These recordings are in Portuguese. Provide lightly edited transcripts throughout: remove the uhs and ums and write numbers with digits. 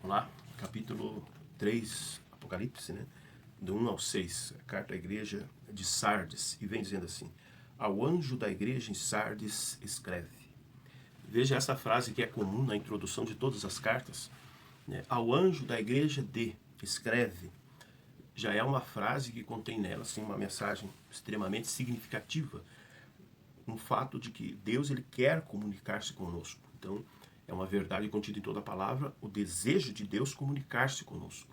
Lá, capítulo 3, Apocalipse, né? Do 1 ao 6, a carta à igreja de Sardes, e vem dizendo assim: ao anjo da igreja em Sardes escreve. Veja essa frase que é comum na introdução de todas as cartas, né? Ao anjo da igreja de escreve. Já é uma frase que contém nela assim, uma mensagem extremamente significativa, um fato de que Deus ele quer comunicar-se conosco. Então, é uma verdade contida em toda a palavra, o desejo de Deus comunicar-se conosco.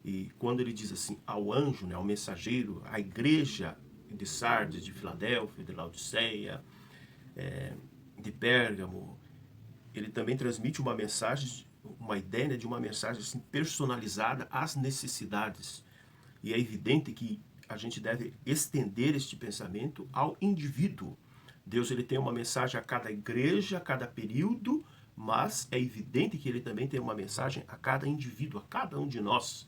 E quando ele diz assim, ao anjo, né, ao mensageiro, à igreja de Sardes, de Filadélfia, de Laodiceia, de Pérgamo, ele também transmite uma mensagem, uma ideia, né, de uma mensagem assim, personalizada às necessidades. E é evidente que a gente deve estender este pensamento ao indivíduo. Deus ele tem uma mensagem a cada igreja, a cada período, mas é evidente que ele também tem uma mensagem a cada indivíduo, a cada um de nós.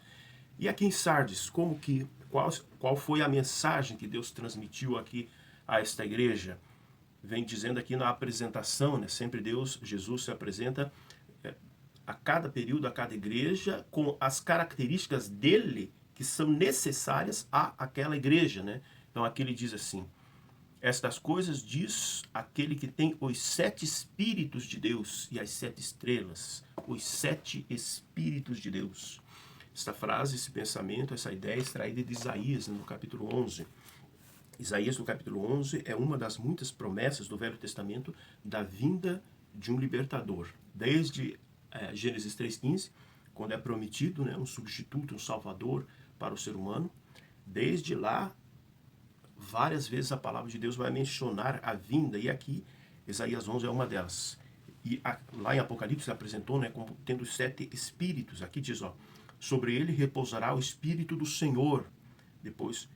E aqui em Sardes, qual foi a mensagem que Deus transmitiu aqui a esta igreja? Vem dizendo aqui na apresentação, né? Sempre Jesus se apresenta a cada período, a cada igreja, com as características dele que são necessárias àquela igreja, né? Então aqui ele diz assim: estas coisas diz aquele que tem os 7 Espíritos de Deus e as 7 estrelas, os 7 Espíritos de Deus. Esta frase, esse pensamento, essa ideia é extraída de Isaías, no capítulo 11. Isaías, no capítulo 11, é uma das muitas promessas do Velho Testamento da vinda de um libertador. Desde Gênesis 3,15, quando é prometido, né, um substituto, um salvador para o ser humano, desde lá, várias vezes a palavra de Deus vai mencionar a vinda, e aqui Isaías 11 é uma delas. E lá em Apocalipse apresentou, né, como tendo 7 espíritos. Aqui diz, ó, sobre ele repousará o espírito do Senhor. Depois,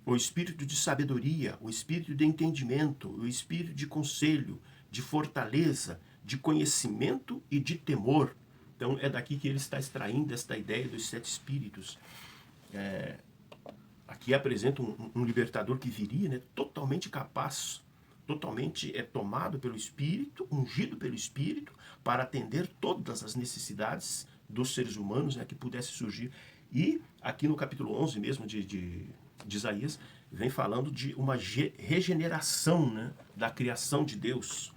o espírito de sabedoria, o espírito de entendimento, o espírito de conselho, de fortaleza, de conhecimento e de temor. Então é daqui que ele está extraindo esta ideia dos 7 espíritos. Aqui apresenta um libertador que viria, né, totalmente capaz, totalmente tomado pelo Espírito, ungido pelo Espírito, para atender todas as necessidades dos seres humanos, né, que pudesse surgir. E aqui no capítulo 11 mesmo de Isaías, vem falando de uma regeneração, né, da criação de Deus.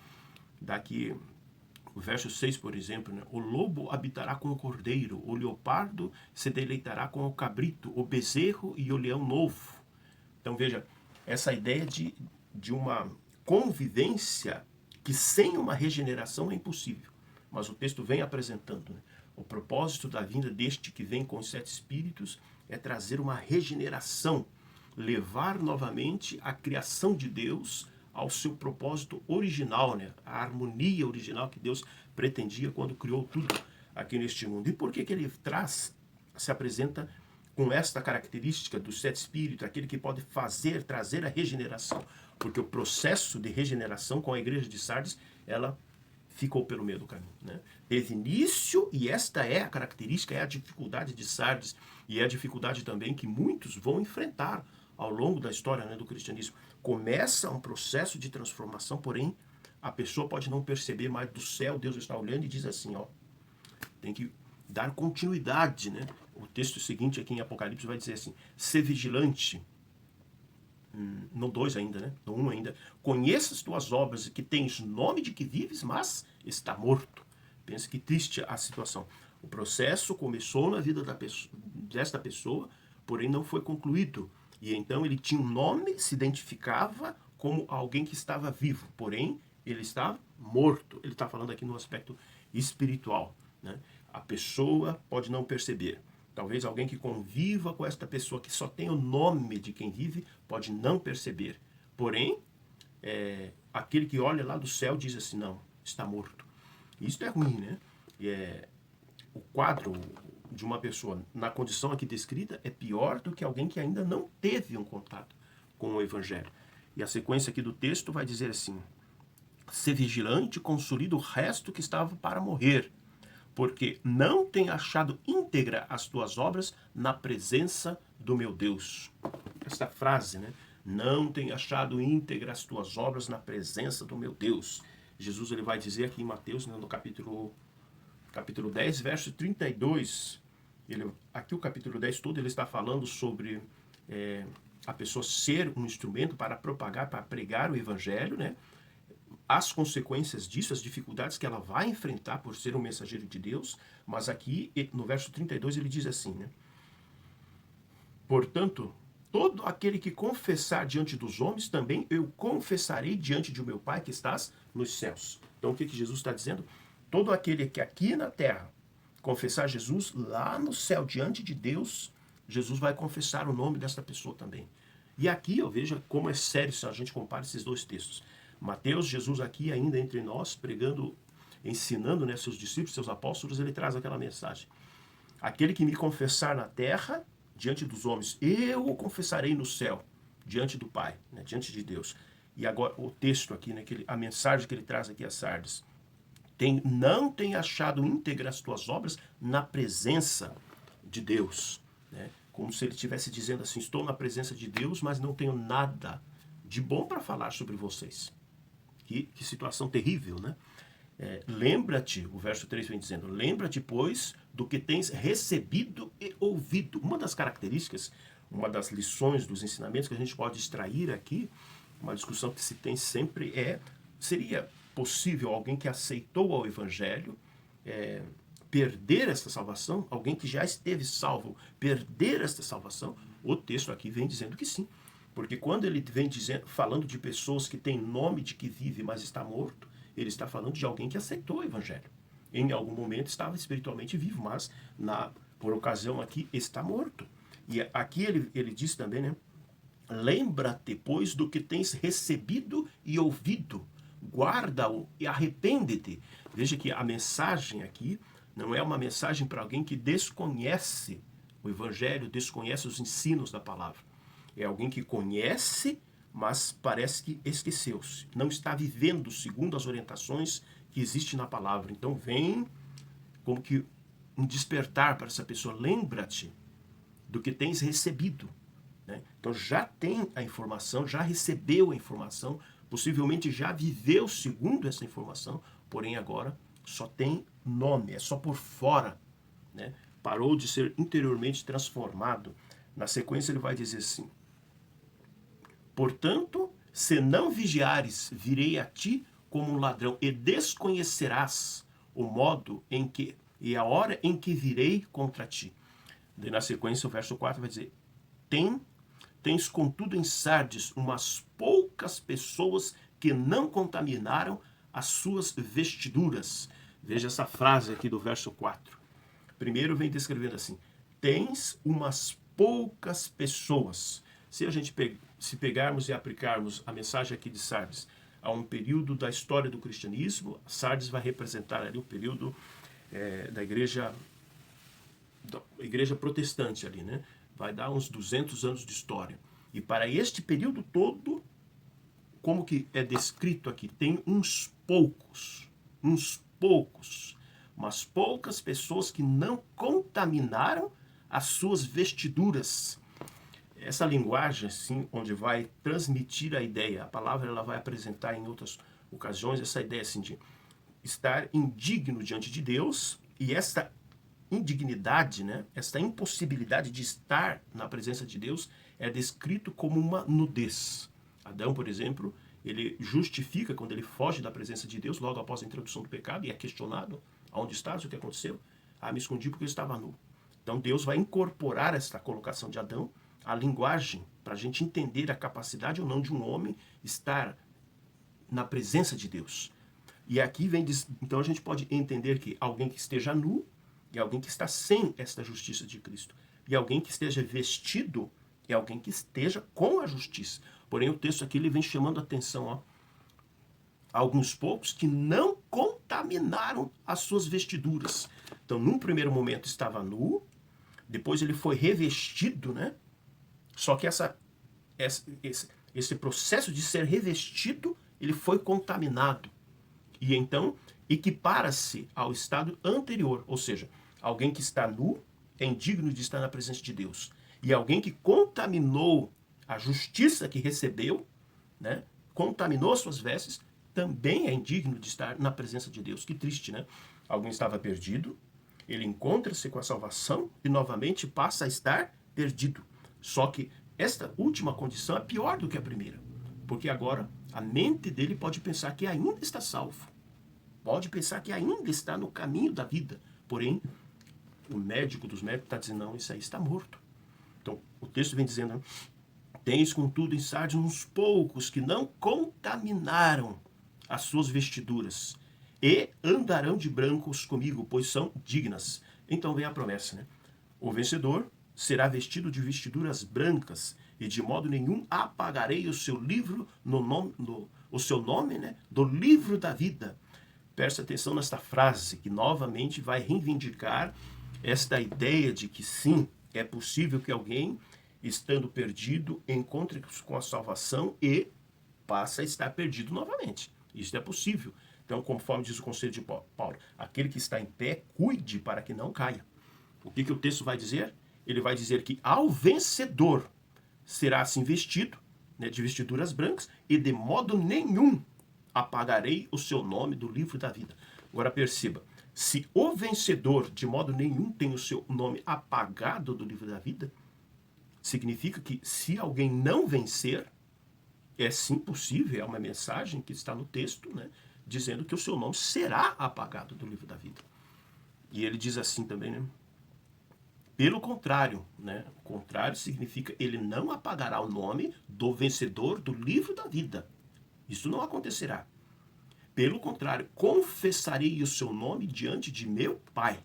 Daqui o verso 6, por exemplo, né? O lobo habitará com o cordeiro, o leopardo se deleitará com o cabrito, o bezerro e o leão novo. Então veja, essa ideia de uma convivência que sem uma regeneração é impossível. Mas o texto vem apresentando, né? O propósito da vinda deste que vem com os 7 espíritos é trazer uma regeneração, levar novamente a criação de Deus ao seu propósito original, né? A harmonia original que Deus pretendia quando criou tudo aqui neste mundo. E por que ele se apresenta com esta característica dos 7 espíritos, aquele que pode trazer a regeneração? Porque o processo de regeneração com a igreja de Sardes, ela ficou pelo meio do caminho, né? Teve início, e esta é a característica, é a dificuldade de Sardes, e é a dificuldade também que muitos vão enfrentar ao longo da história, né, do cristianismo. Começa um processo de transformação, porém a pessoa pode não perceber, mas do céu Deus está olhando e diz assim, ó, tem que dar continuidade, né? O texto seguinte aqui em Apocalipse vai dizer assim: ser vigilante, no 2 ainda, né? No 1 ainda, conheça as tuas obras e que tens nome de que vives, mas está morto. Pensa que triste a situação. O processo começou na vida desta pessoa, porém não foi concluído. E então ele tinha um nome, se identificava como alguém que estava vivo, porém ele estava morto. Ele está falando aqui no aspecto espiritual, né? A pessoa pode não perceber. Talvez alguém que conviva com esta pessoa, que só tem o nome de quem vive, pode não perceber. Porém, aquele que olha lá do céu diz assim, não, está morto. Isso é ruim, né? O quadro de uma pessoa na condição aqui descrita é pior do que alguém que ainda não teve um contato com o Evangelho. E a sequência aqui do texto vai dizer assim: ser vigilante, consolida o resto que estava para morrer, porque não tem achado íntegra as tuas obras na presença do meu Deus. Esta frase, né? Não tem achado íntegra as tuas obras na presença do meu Deus. Jesus ele vai dizer aqui em Mateus, né, no capítulo capítulo 10, verso 32. Aqui o capítulo 10 todo ele está falando sobre a pessoa ser um instrumento para propagar, para pregar o evangelho, né? As consequências disso, as dificuldades que ela vai enfrentar por ser um mensageiro de Deus, mas aqui no verso 32 ele diz assim, né? Portanto, todo aquele que confessar diante dos homens, também eu confessarei diante de meu Pai que estás nos céus. Então o que Jesus está dizendo? Todo aquele que aqui na terra confessar Jesus, lá no céu, diante de Deus, Jesus vai confessar o nome desta pessoa também. E aqui, eu veja como é sério se a gente compara esses dois textos. Mateus, Jesus aqui ainda entre nós, pregando, ensinando, né, seus discípulos, seus apóstolos, ele traz aquela mensagem. Aquele que me confessar na terra, diante dos homens, eu o confessarei no céu, diante do Pai, né, diante de Deus. E agora o texto aqui, né, a mensagem que ele traz aqui a Sardes. Não tem achado íntegra as tuas obras na presença de Deus. Né? Como se ele estivesse dizendo assim, estou na presença de Deus, mas não tenho nada de bom para falar sobre vocês. Que situação terrível, né? Lembra-te, o verso 3 vem dizendo, lembra-te, pois, do que tens recebido e ouvido. Uma das características, uma das lições dos ensinamentos que a gente pode extrair aqui, uma discussão que se tem sempre seria possível alguém que aceitou o evangelho perder esta salvação? Alguém que já esteve salvo perder esta salvação? O texto aqui vem dizendo que sim. Porque quando ele vem falando de pessoas que têm nome de que vive, mas está morto, ele está falando de alguém que aceitou o evangelho. Em algum momento estava espiritualmente vivo, mas por ocasião aqui está morto. E aqui ele diz também, né? Lembra-te, pois, do que tens recebido e ouvido. Guarda-o e arrepende-te. Veja que a mensagem aqui não é uma mensagem para alguém que desconhece o evangelho, desconhece os ensinos da palavra. É alguém que conhece, mas parece que esqueceu-se. Não está vivendo segundo as orientações que existem na palavra. Então vem como que um despertar para essa pessoa. Lembra-te do que tens recebido. Né? Então já tem a informação, já recebeu a informação, possivelmente já viveu segundo essa informação, porém agora só tem nome, é só por fora. Né? Parou de ser interiormente transformado. Na sequência ele vai dizer assim, portanto, se não vigiares, virei a ti como um ladrão e desconhecerás o modo em que e a hora em que virei contra ti. Daí na sequência o verso 4 vai dizer, tens contudo em Sardes umas poucas pessoas que não contaminaram as suas vestiduras. Veja essa frase aqui do verso 4. Primeiro vem descrevendo assim, tens umas poucas pessoas. Se pegarmos e aplicarmos a mensagem aqui de Sardes a um período da história do cristianismo, Sardes vai representar ali o período da igreja protestante ali, né? Vai dar uns 200 anos de história. E para este período todo, como que é descrito aqui, tem umas poucas pessoas que não contaminaram as suas vestiduras. Essa linguagem, assim, onde vai transmitir a ideia, a palavra ela vai apresentar em outras ocasiões essa ideia assim, de estar indigno diante de Deus, e esta indignidade, né, esta impossibilidade de estar na presença de Deus é descrito como uma nudez. Adão, por exemplo, ele justifica quando ele foge da presença de Deus, logo após a introdução do pecado, e é questionado, aonde estás, o que aconteceu? Me escondi porque eu estava nu. Então Deus vai incorporar esta colocação de Adão à linguagem, para a gente entender a capacidade ou não de um homem estar na presença de Deus. E aqui então a gente pode entender que alguém que esteja nu é alguém que está sem esta justiça de Cristo. E alguém que esteja vestido é alguém que esteja com a justiça. Porém, o texto aqui ele vem chamando a atenção a alguns poucos que não contaminaram as suas vestiduras. Então, num primeiro momento estava nu, depois ele foi revestido, né? Só que esse processo de ser revestido, ele foi contaminado. E então, equipara-se ao estado anterior, ou seja, alguém que está nu é indigno de estar na presença de Deus. E alguém que contaminou a justiça que recebeu, né, contaminou suas vestes, também é indigno de estar na presença de Deus. Que triste, né? Alguém estava perdido, ele encontra-se com a salvação e novamente passa a estar perdido. Só que esta última condição é pior do que a primeira, porque agora a mente dele pode pensar que ainda está salvo, pode pensar que ainda está no caminho da vida, porém o médico dos médicos está dizendo, não, isso aí está morto. Então o texto vem dizendo, tens contudo em Sardes uns poucos que não contaminaram as suas vestiduras e andarão de brancos comigo, pois são dignas. Então vem a promessa, né? O vencedor será vestido de vestiduras brancas e de modo nenhum apagarei o seu livro o seu nome, né, do livro da vida. Preste atenção nesta frase que novamente vai reivindicar esta ideia de que sim, é possível que alguém, estando perdido, encontre-se com a salvação e passe a estar perdido novamente. Isso é possível. Então, conforme diz o conselho de Paulo, aquele que está em pé, cuide para que não caia. O que o texto vai dizer? Ele vai dizer que ao vencedor será assim vestido, né, de vestiduras brancas, e de modo nenhum apagarei o seu nome do livro da vida. Agora perceba, se o vencedor de modo nenhum tem o seu nome apagado do livro da vida, significa que se alguém não vencer, é sim possível, é uma mensagem que está no texto, né, dizendo que o seu nome será apagado do livro da vida. E ele diz assim também, né? Pelo contrário, né? O contrário significa ele não apagará o nome do vencedor do livro da vida. Isso não acontecerá. Pelo contrário, confessarei o seu nome diante de meu Pai.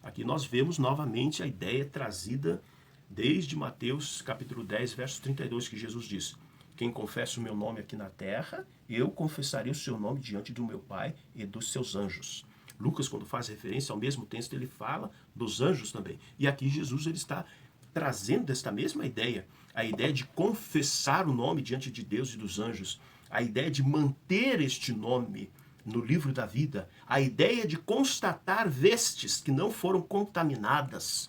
Aqui nós vemos novamente a ideia trazida desde Mateus capítulo 10, verso 32, que Jesus diz, quem confessa o meu nome aqui na terra, eu confessarei o seu nome diante do meu Pai e dos seus anjos. Lucas, quando faz referência ao mesmo texto, ele fala dos anjos também. E aqui Jesus ele está trazendo esta mesma ideia, a ideia de confessar o nome diante de Deus e dos anjos, a ideia de manter este nome no livro da vida, a ideia de constatar vestes que não foram contaminadas,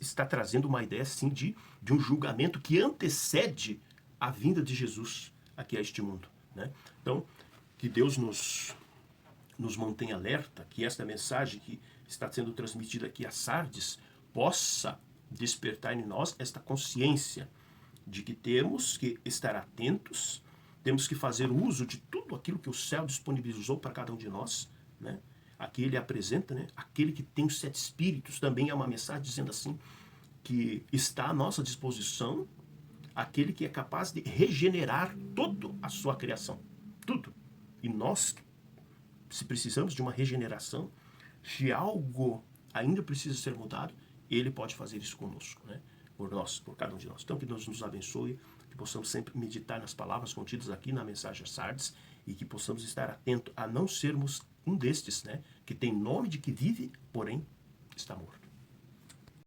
está trazendo uma ideia assim de um julgamento que antecede a vinda de Jesus aqui a este mundo, né? Então, que Deus nos mantenha alerta, que esta mensagem que está sendo transmitida aqui a Sardes possa despertar em nós esta consciência de que temos que estar atentos, temos que fazer uso de tudo aquilo que o céu disponibilizou para cada um de nós, né? Aqui ele apresenta, né, aquele que tem os 7 espíritos, também é uma mensagem dizendo assim, que está à nossa disposição aquele que é capaz de regenerar toda a sua criação, tudo. E nós, se precisamos de uma regeneração, se algo ainda precisa ser mudado, ele pode fazer isso conosco, né? Por nós, por cada um de nós. Então que Deus nos abençoe, que possamos sempre meditar nas palavras contidas aqui na mensagem a Sardes e que possamos estar atentos a não sermos um destes, né, que tem nome de que vive, porém está morto.